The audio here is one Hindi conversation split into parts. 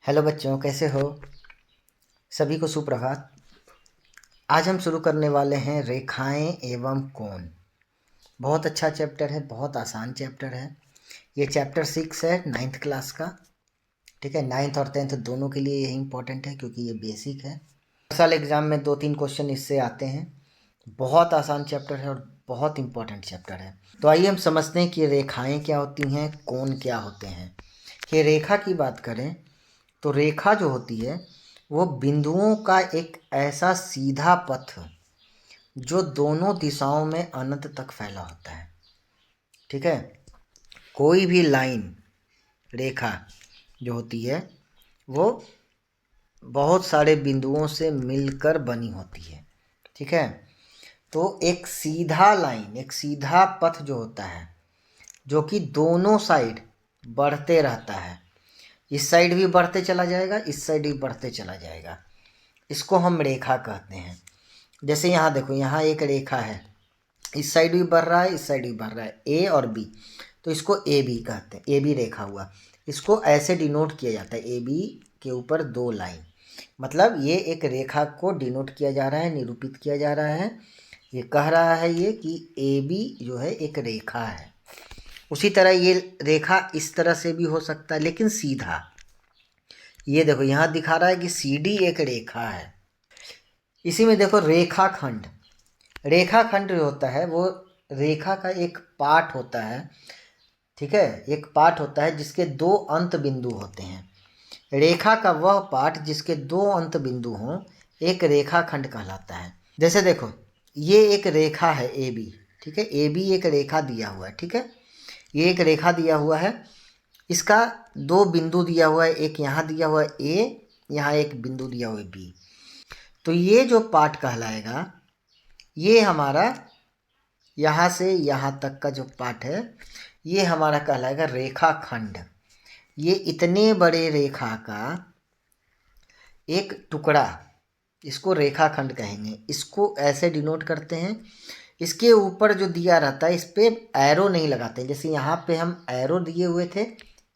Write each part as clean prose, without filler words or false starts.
हेलो बच्चों, कैसे हो? सभी को सुप्रभात। आज हम शुरू करने वाले हैं रेखाएं एवं कोण। बहुत अच्छा चैप्टर है, बहुत आसान चैप्टर है। ये चैप्टर 6 है 9th क्लास का। ठीक है, 9th और 10th दोनों के लिए ये इम्पोर्टेंट है क्योंकि ये बेसिक है। हर साल एग्ज़ाम में 2-3 क्वेश्चन इससे आते हैं। बहुत आसान चैप्टर है और बहुत इम्पोर्टेंट चैप्टर है। तो आइए हम समझते हैं कि रेखाएँ क्या होती हैं, कोण क्या होते हैं। कि रेखा की बात करें तो रेखा जो होती है वो बिंदुओं का एक ऐसा सीधा पथ जो दोनों दिशाओं में अनंत तक फैला होता है। ठीक है, कोई भी लाइन रेखा जो होती है वो बहुत सारे बिंदुओं से मिलकर बनी होती है। ठीक है, तो एक सीधा लाइन, एक सीधा पथ जो होता है जो कि दोनों साइड बढ़ते रहता है। इस साइड भी बढ़ते चला जाएगा, इस साइड भी बढ़ते चला जाएगा। इसको हम रेखा कहते हैं। जैसे यहाँ देखो, यहाँ एक रेखा है, इस साइड भी बढ़ रहा है, इस साइड भी बढ़ रहा है, ए और बी, तो इसको ए बी कहते हैं। ए बी रेखा हुआ। इसको ऐसे डिनोट किया जाता है, ए बी के ऊपर 2 लाइन, मतलब ये एक रेखा को डिनोट किया जा रहा है, निरूपित किया जा रहा है। ये कह रहा है ये कि ए बी जो है एक रेखा है। उसी तरह ये रेखा इस तरह से भी हो सकता है, लेकिन सीधा। ये देखो यहाँ दिखा रहा है कि सी डी एक रेखा है। इसी में देखो रेखाखंड। रेखाखंड जो होता है वो रेखा का एक पार्ट होता है। ठीक है, एक पार्ट होता है जिसके 2 अंत बिंदु होते हैं। रेखा का वह पार्ट जिसके 2 अंत बिंदु हों एक रेखाखंड कहलाता है। जैसे देखो, ये एक रेखा है ए बी। ठीक है, ए बी एक रेखा दिया हुआ है। ठीक है, ये एक रेखा दिया हुआ है, इसका 2 बिंदु दिया हुआ है, एक यहाँ दिया हुआ है ए, यहाँ एक बिंदु दिया हुआ है बी। तो ये जो पार्ट कहलाएगा, ये हमारा यहाँ से यहाँ तक का जो पार्ट है ये हमारा कहलाएगा रेखाखंड। ये इतने बड़े रेखा का एक टुकड़ा, इसको रेखाखंड कहेंगे। इसको ऐसे डिनोट करते हैं। इसके ऊपर जो दिया रहता है इस पे एरो नहीं लगाते। जैसे यहाँ पे हम एरो दिए हुए थे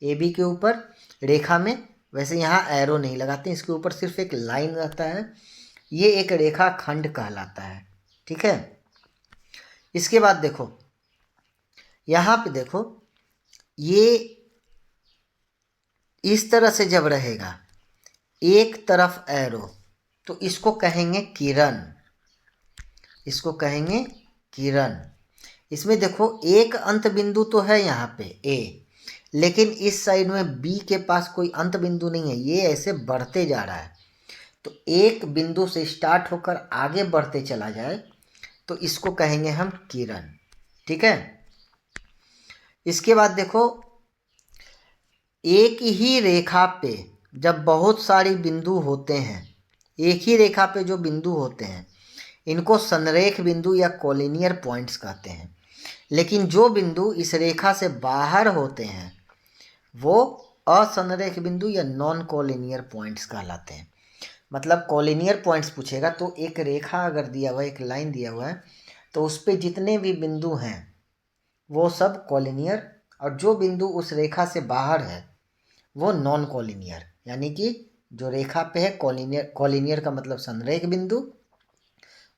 ए बी के ऊपर रेखा में, वैसे यहाँ एरो नहीं लगाते, इसके ऊपर सिर्फ एक लाइन रहता है। ये एक रेखाखंड कहलाता है। ठीक है, इसके बाद देखो, यहाँ पे देखो, ये इस तरह से जब रहेगा एक तरफ एरो, तो इसको कहेंगे किरण। इसको कहेंगे किरण। इसमें देखो एक अंत बिंदु तो है यहाँ पे ए, लेकिन इस साइड में बी के पास कोई अंत बिंदु नहीं है, ये ऐसे बढ़ते जा रहा है। तो एक बिंदु से स्टार्ट होकर आगे बढ़ते चला जाए तो इसको कहेंगे हम किरण। ठीक है, इसके बाद देखो, एक ही रेखा पे जब बहुत सारी बिंदु होते हैं, एक ही रेखा पे जो बिंदु होते हैं इनको संरेख बिंदु या कॉलिनियर पॉइंट्स कहते हैं। लेकिन जो बिंदु इस रेखा से बाहर होते हैं वो असंरेख बिंदु या नॉन कॉलिनियर पॉइंट्स कहलाते हैं। मतलब कॉलिनियर पॉइंट्स पूछेगा तो एक रेखा अगर दिया हुआ है, एक लाइन दिया हुआ है, तो उस पे जितने भी बिंदु हैं वो सब कॉलिनियर, और जो बिंदु उस रेखा से बाहर है वो नॉन कॉलिनियर। यानी कि जो रेखा पे है कॉलिनियर, कॉलिनियर का मतलब संरेख बिंदु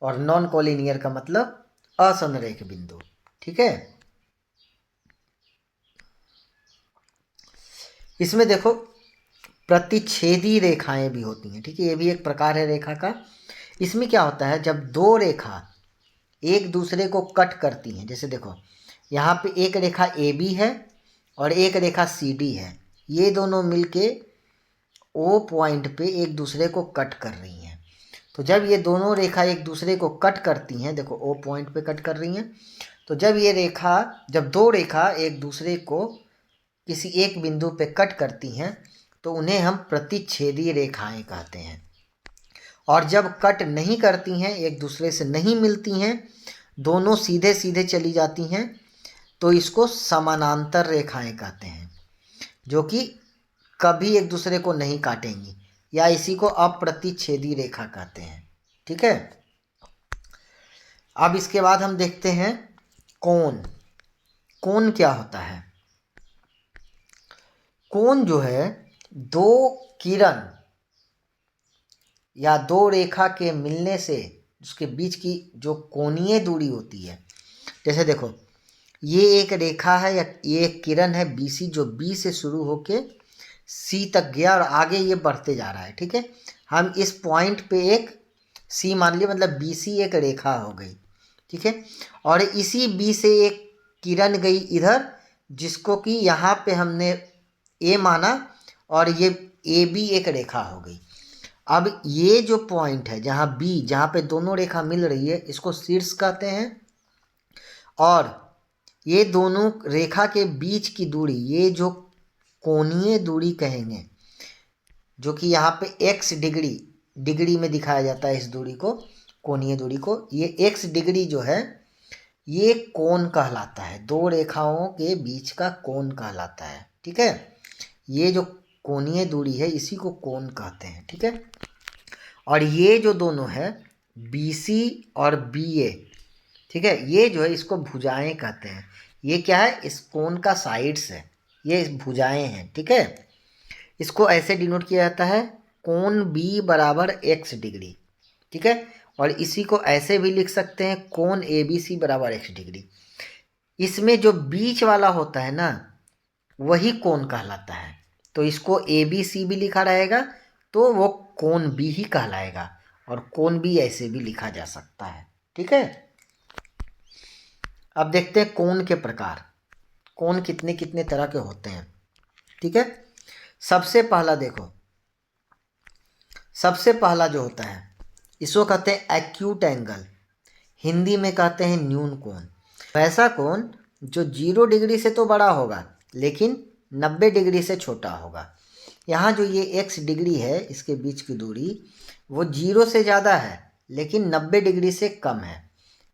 और नॉन कॉलिनियर का मतलब असंरेख बिंदु। ठीक है, इसमें देखो प्रतिच्छेदी रेखाएं भी होती हैं। ठीक है, ये भी एक प्रकार है रेखा का। इसमें क्या होता है, जब 2 रेखा एक दूसरे को कट करती हैं, जैसे देखो यहाँ पे एक रेखा ए बी है और एक रेखा सी डी है, ये दोनों मिलके ओ पॉइंट पे एक दूसरे को कट कर रही हैं। तो जब ये दोनों रेखा एक दूसरे को कट करती हैं, देखो ओ पॉइंट पे कट कर रही हैं, तो जब ये रेखा, जब 2 रेखा एक दूसरे को किसी एक बिंदु पे कट करती हैं तो उन्हें हम प्रतिच्छेदी रेखाएं कहते हैं। और जब कट नहीं करती हैं, एक दूसरे से नहीं मिलती हैं, दोनों सीधे सीधे चली जाती हैं, तो इसको समानांतर रेखाएं कहते हैं, जो कि कभी एक दूसरे को नहीं काटेंगी, या इसी को अप्रतिच्छेदी रेखा कहते हैं। ठीक है, अब इसके बाद हम देखते हैं कोण। कोण क्या होता है? कोण जो है 2 किरण या दो रेखा के मिलने से उसके बीच की जो कोणीय दूरी होती है, जैसे देखो ये एक रेखा है या ये एक किरण है BC, जो B से शुरू होके C तक गया और आगे ये बढ़ते जा रहा है। ठीक है, हम इस पॉइंट पे एक C मान लिया, मतलब BC एक रेखा हो गई। ठीक है, और इसी B से एक किरण गई इधर, जिसको कि यहाँ पे हमने A माना, और ये AB एक रेखा हो गई। अब ये जो पॉइंट है जहाँ B, जहाँ पे दोनों रेखा मिल रही है, इसको शीर्ष कहते हैं। और ये दोनों रेखा के बीच की दूरी, ये जो कोणीय दूरी कहेंगे, जो कि यहाँ पे x डिग्री में दिखाया जाता है इस दूरी को, कोणीय दूरी को, ये x डिग्री जो है ये कोण कहलाता है। दो रेखाओं के बीच का कोण कहलाता है। ठीक है, ये जो कोणीय दूरी है इसी को कोण कहते हैं। ठीक है, और ये जो दोनों है BC और BA, ठीक है, ये जो है इसको भुजाएं कहते हैं। ये क्या है, इस कोण का साइड्स है, ये भुजाएं हैं। ठीक है, इसको ऐसे डिनोट किया जाता है कोण B बराबर x डिग्री। ठीक है, और इसी को ऐसे भी लिख सकते हैं कोण ABC बराबर x डिग्री। इसमें जो बीच वाला होता है ना, वही कोण कहलाता है। तो इसको ABC भी लिखा रहेगा तो वो कोण B ही कहलाएगा, और कोण B ऐसे भी लिखा जा सकता है। ठीक है, अब देखते हैं कोण के प्रकार। कोण कितने कितने तरह के होते हैं। ठीक है, सबसे पहला देखो, सबसे पहला जो होता है इसको कहते हैं एक्यूट एंगल, हिंदी में कहते हैं न्यून कोण। वैसा कोण जो 0 डिग्री से तो बड़ा होगा लेकिन 90 डिग्री से छोटा होगा। यहाँ जो ये x डिग्री है, इसके बीच की दूरी वो 0 से ज़्यादा है लेकिन 90 डिग्री से कम है,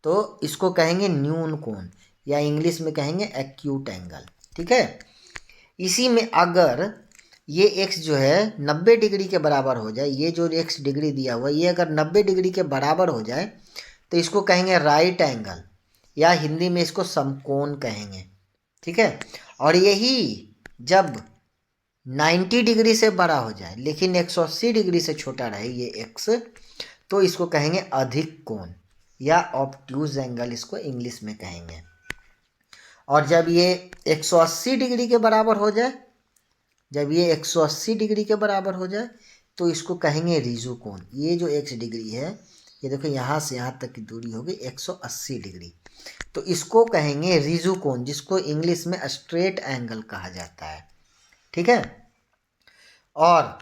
तो इसको कहेंगे न्यून कोण, या इंग्लिश में कहेंगे एक्यूट एंगल। ठीक है, इसी में अगर ये x जो है 90 डिग्री के बराबर हो जाए, ये जो x डिग्री दिया हुआ है ये अगर 90 डिग्री के बराबर हो जाए तो इसको कहेंगे राइट एंगल, या हिंदी में इसको समकोण कहेंगे। ठीक है, और यही जब 90 डिग्री से बड़ा हो जाए लेकिन 180 डिग्री से छोटा रहे ये x, तो इसको कहेंगे अधिक कोण, या ऑब्ट्यूज एंगल इसको इंग्लिश में कहेंगे। और जब ये 180 डिग्री के बराबर हो जाए, जब ये 180 डिग्री के बराबर हो जाए तो इसको कहेंगे रिजु कोण। ये जो x डिग्री है, ये देखो यहाँ से यहाँ तक की दूरी होगी 180 डिग्री, तो इसको कहेंगे रिजु कोण, जिसको इंग्लिश में स्ट्रेट एंगल कहा जाता है। ठीक है, और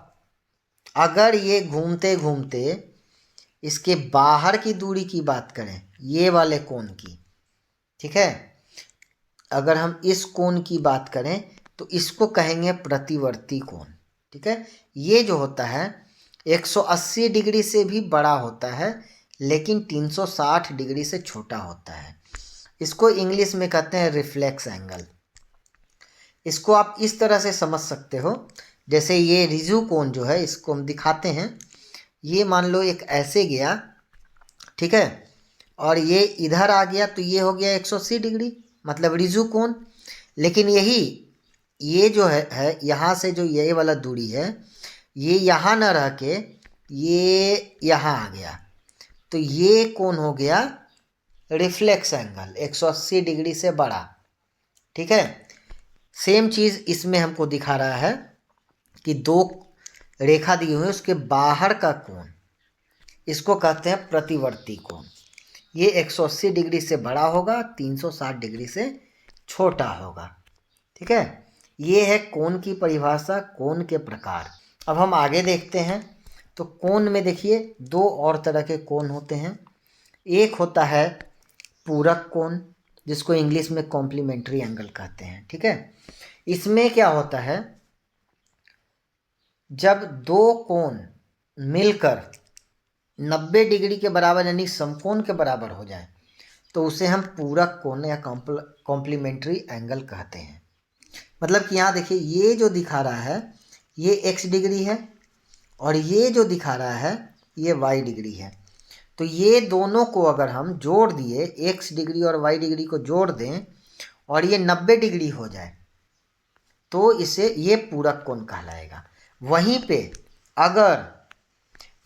अगर ये घूमते घूमते इसके बाहर की दूरी की बात करें, ये वाले कोण की, ठीक है, अगर हम इस कोण की बात करें तो इसको कहेंगे प्रतिवर्ती कोण। ठीक है, ये जो होता है 180 डिग्री से भी बड़ा होता है लेकिन 360 डिग्री से छोटा होता है। इसको इंग्लिश में कहते हैं रिफ्लेक्स एंगल। इसको आप इस तरह से समझ सकते हो, जैसे ये रिजु कोण जो है इसको हम दिखाते हैं। ये मान लो एक ऐसे गया, ठीक है, और ये इधर आ गया तो ये हो गया 180 डिग्री, मतलब रिजु कोण। लेकिन यही ये जो है यहाँ से जो ये वाला दूरी है, ये यहाँ न रह के ये यहाँ आ गया, तो ये कोण हो गया रिफ्लेक्स एंगल, 180 डिग्री से बड़ा। ठीक है, सेम चीज़ इसमें हमको दिखा रहा है कि दो रेखा दी हुई है, उसके बाहर का कोण, इसको कहते हैं प्रतिवर्ती कोण। ये 180 डिग्री से बड़ा होगा, 360 डिग्री से छोटा होगा। ठीक है, ये है कोण की परिभाषा, कोण के प्रकार। अब हम आगे देखते हैं तो कोण में देखिए दो और तरह के कोण होते हैं। एक होता है पूरक कोण, जिसको इंग्लिश में कॉम्प्लीमेंट्री एंगल कहते हैं। ठीक है, इसमें क्या होता है, जब दो कोण मिलकर 90 डिग्री के बराबर यानी समकोण के बराबर हो जाए तो उसे हम पूरक कोण या कॉम्प्लीमेंट्री एंगल कहते हैं। मतलब कि यहाँ देखिए ये जो दिखा रहा है ये x डिग्री है और ये जो दिखा रहा है ये y डिग्री है, तो ये दोनों को अगर हम जोड़ दिए, x डिग्री और y डिग्री को जोड़ दें और ये 90 डिग्री हो जाए तो इसे ये पूरक कोण कहलाएगा। वहीं पे अगर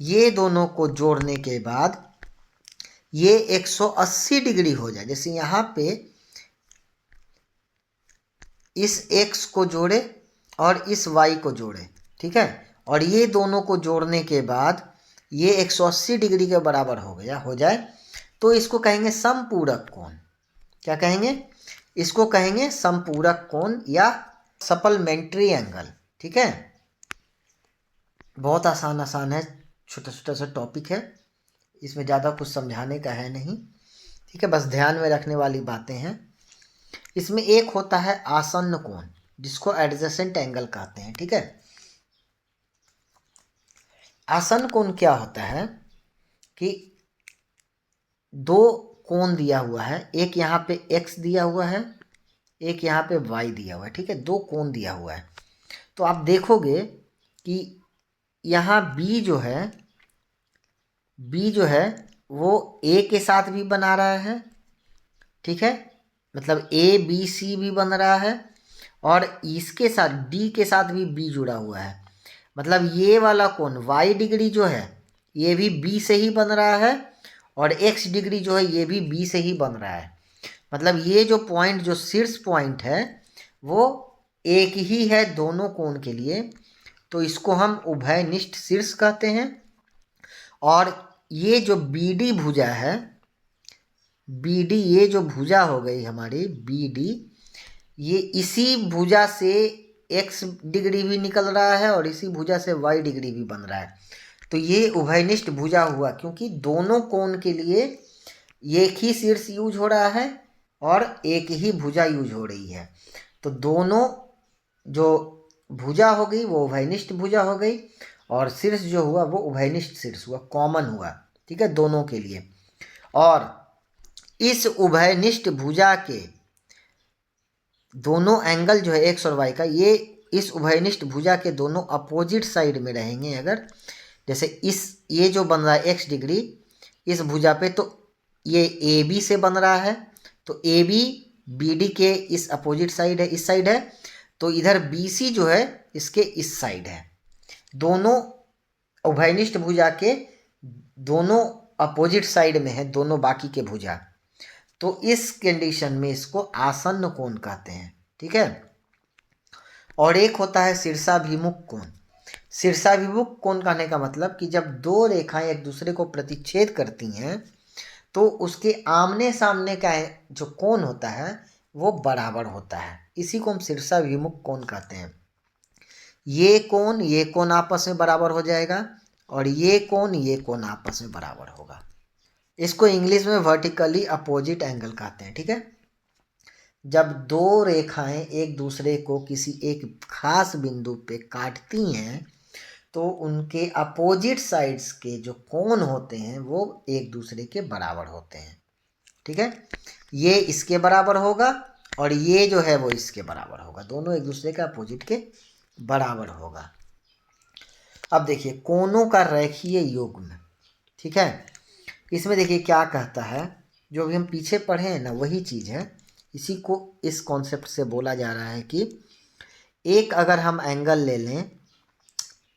ये दोनों को जोड़ने के बाद ये 180 डिग्री हो जाए, जैसे यहाँ पे इस x को जोड़े और इस y को जोड़े, ठीक है, और ये दोनों को जोड़ने के बाद ये 180 डिग्री के बराबर हो जाए तो इसको कहेंगे समपूरक कोण। क्या कहेंगे? इसको कहेंगे समपूरक कोण या सप्लीमेंट्री एंगल। ठीक है, बहुत आसान है, छोटा छोटा सा टॉपिक है, इसमें ज़्यादा कुछ समझाने का है नहीं। ठीक है, बस ध्यान में रखने वाली बातें हैं। इसमें एक होता है आसन्न कोण, जिसको एडजेसेंट एंगल कहते हैं। ठीक है, आसन्न कोण क्या होता है कि दो कोण दिया हुआ है, एक यहाँ पे x दिया हुआ है, एक यहाँ पे y दिया हुआ है। ठीक है, दो कोण दिया हुआ है। तो आप देखोगे कि यहाँ b जो है वो a के साथ भी बना रहा है। ठीक है, मतलब ABC भी बन रहा है और इसके साथ D के साथ भी B जुड़ा हुआ है। मतलब ये वाला कोण y डिग्री जो है ये भी B से ही बन रहा है और x डिग्री जो है ये भी B से ही बन रहा है। मतलब ये जो पॉइंट, जो शीर्ष पॉइंट है वो एक ही है दोनों कोण के लिए, तो इसको हम उभयनिष्ठ शीर्ष कहते हैं। और ये जो BD भुजा है, BD ये जो भुजा हो गई हमारी BD, ये इसी भुजा से x डिग्री भी निकल रहा है और इसी भुजा से y डिग्री भी बन रहा है। तो ये उभयनिष्ठ भुजा हुआ, क्योंकि दोनों कोण के लिए एक ही शीर्ष यूज हो रहा है और एक ही भुजा यूज हो रही है। तो दोनों जो भुजा हो गई वो उभयनिष्ठ भुजा हो गई और शीर्ष जो हुआ वो उभयनिष्ठ शीर्ष हुआ, कॉमन हुआ। ठीक है, दोनों के लिए। और इस उभयनिष्ठ भुजा के दोनों एंगल जो है x और y का, ये इस उभयनिष्ठ भुजा के दोनों अपोजिट साइड में रहेंगे। अगर जैसे ये जो बन रहा है x डिग्री इस भुजा पे, तो ये AB से बन रहा है, तो AB BD के इस अपोजिट साइड है, इस साइड है, तो इधर BC जो है इसके इस साइड है। दोनों उभयनिष्ठ भुजा के दोनों अपोजिट साइड में है, दोनों बाकी के भुजा। तो इस कंडीशन में इसको आसन्न कोण कहते हैं। ठीक है, और एक होता है शीर्षाभिमुख कोण। शीर्षाभिमुख कोण कहने का मतलब कि जब दो रेखाएं एक दूसरे को प्रतिच्छेद करती हैं तो उसके आमने सामने का जो कोण होता है वो बराबर होता है, इसी को हम शीर्षाभिमुख कोण कहते हैं। ये कोण आपस में बराबर हो जाएगा और ये कोण आपस में बराबर होगा। इसको इंग्लिश में वर्टिकली अपोजिट एंगल कहते हैं। ठीक है, जब दो रेखाएं एक दूसरे को किसी एक खास बिंदु पे काटती हैं तो उनके अपोजिट साइड्स के जो कोण होते हैं वो एक दूसरे के बराबर होते हैं। ठीक है, ये इसके बराबर होगा और ये जो है वो इसके बराबर होगा, दोनों एक दूसरे के अपोजिट के बराबर होगा। अब देखिए कोणों का रेखीय युग्म। ठीक है, इसमें देखिए क्या कहता है, जो भी हम पीछे पढ़े हैं ना वही चीज़ है, इसी को इस कॉन्सेप्ट से बोला जा रहा है कि एक अगर हम एंगल ले लें,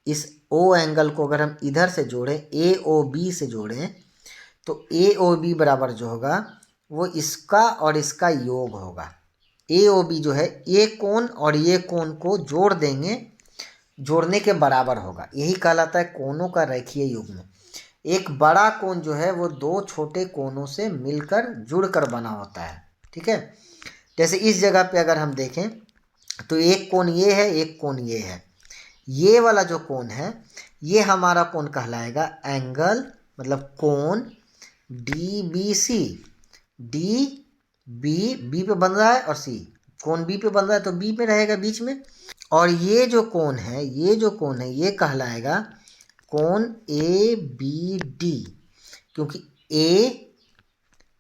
इस O एंगल को अगर हम इधर से जोड़ें, AOB से जोड़ें, तो AOB बराबर जो होगा वो इसका और इसका योग होगा। AOB जो है ये कोण और ये कोण को जोड़ देंगे, जोड़ने के बराबर होगा, यही कहलाता है कोणों का रेखीय युग्म। एक बड़ा कोण जो है वो दो छोटे कोणों से मिलकर जुड़कर बना होता है। ठीक है, जैसे इस जगह पे अगर हम देखें तो एक कोण ये है, एक कोण ये है, ये वाला जो कोण है ये हमारा कोण कहलाएगा एंगल, मतलब कोण DBC। B पे बन रहा है और C, कोण B पे बन रहा है तो B पे रहेगा बीच में। और ये जो कोण है ये कहलाएगा कोण ABD, क्योंकि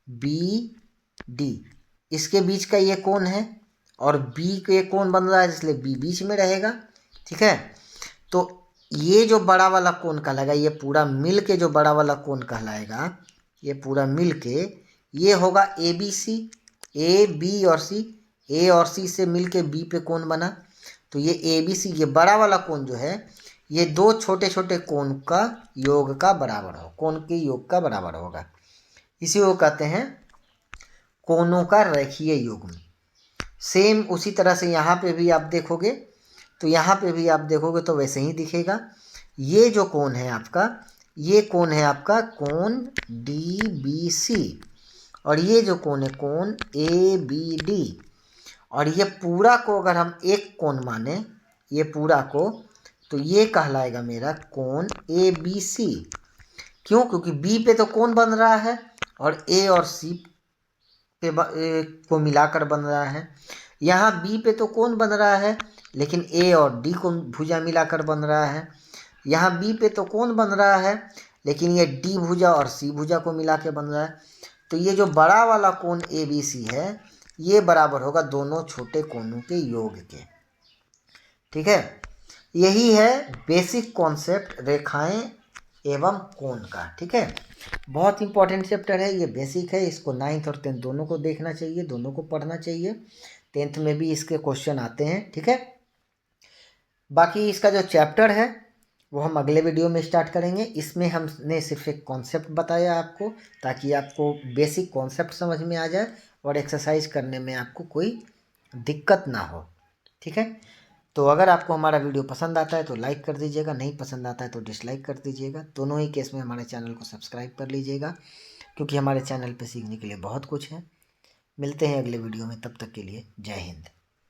ABD इसके बीच का ये कोण है और B के कोण बन रहा है इसलिए B बीच में रहेगा। ठीक है, तो ये जो बड़ा वाला कोण कहलाएगा, ये पूरा मिल के जो बड़ा वाला कोण कहलाएगा, ये पूरा मिल के ये होगा ABC। A B और C, A और C से मिल के B पे कोण बना, तो ये ABC, ये बड़ा वाला कोण जो है ये दो छोटे छोटे कोण का योग का बराबर हो, कोण के योग का बराबर होगा। इसी को कहते हैं कोणों का रेखीय युग्म। सेम उसी तरह से यहाँ पे भी आप देखोगे तो यहाँ पे भी आप देखोगे तो वैसे ही दिखेगा। ये जो कोण है आपका, ये कोण है आपका कोण DBC, और ये जो कोण है कोण ABD, और ये पूरा को अगर हम एक कोण माने, ये पूरा को, तो ये कहलाएगा मेरा कोण ABC। क्यों? क्योंकि B पे तो कोण बन रहा है और A और C पे को मिलाकर बन रहा है। यहाँ B पे तो कोण बन रहा है लेकिन A और D को भुजा मिलाकर बन रहा है। यहाँ B पे तो कोण बन रहा है लेकिन ये D भुजा और C भुजा को मिला के बन रहा है। तो ये जो बड़ा वाला कोण ABC है ये बराबर होगा दोनों छोटे कोणों के योग के। ठीक है, यही है बेसिक कॉन्सेप्ट रेखाएं एवं कोण का। ठीक है, बहुत इंपॉर्टेंट चैप्टर है ये, बेसिक है। इसको 9th और 10th दोनों को देखना चाहिए, दोनों को पढ़ना चाहिए। 10th में भी इसके क्वेश्चन आते हैं। ठीक है, बाकी इसका जो चैप्टर है वो हम अगले वीडियो में स्टार्ट करेंगे। इसमें हमने सिर्फ एक कॉन्सेप्ट बताया आपको, ताकि आपको बेसिक कॉन्सेप्ट समझ में आ जाए और एक्सरसाइज करने में आपको कोई दिक्कत ना हो। ठीक है, तो अगर आपको हमारा वीडियो पसंद आता है तो लाइक कर दीजिएगा, नहीं पसंद आता है तो डिसलाइक कर दीजिएगा। दोनों ही केस में हमारे चैनल को सब्सक्राइब कर लीजिएगा, क्योंकि हमारे चैनल पे सीखने के लिए बहुत कुछ है। मिलते हैं अगले वीडियो में, तब तक के लिए जय हिंद।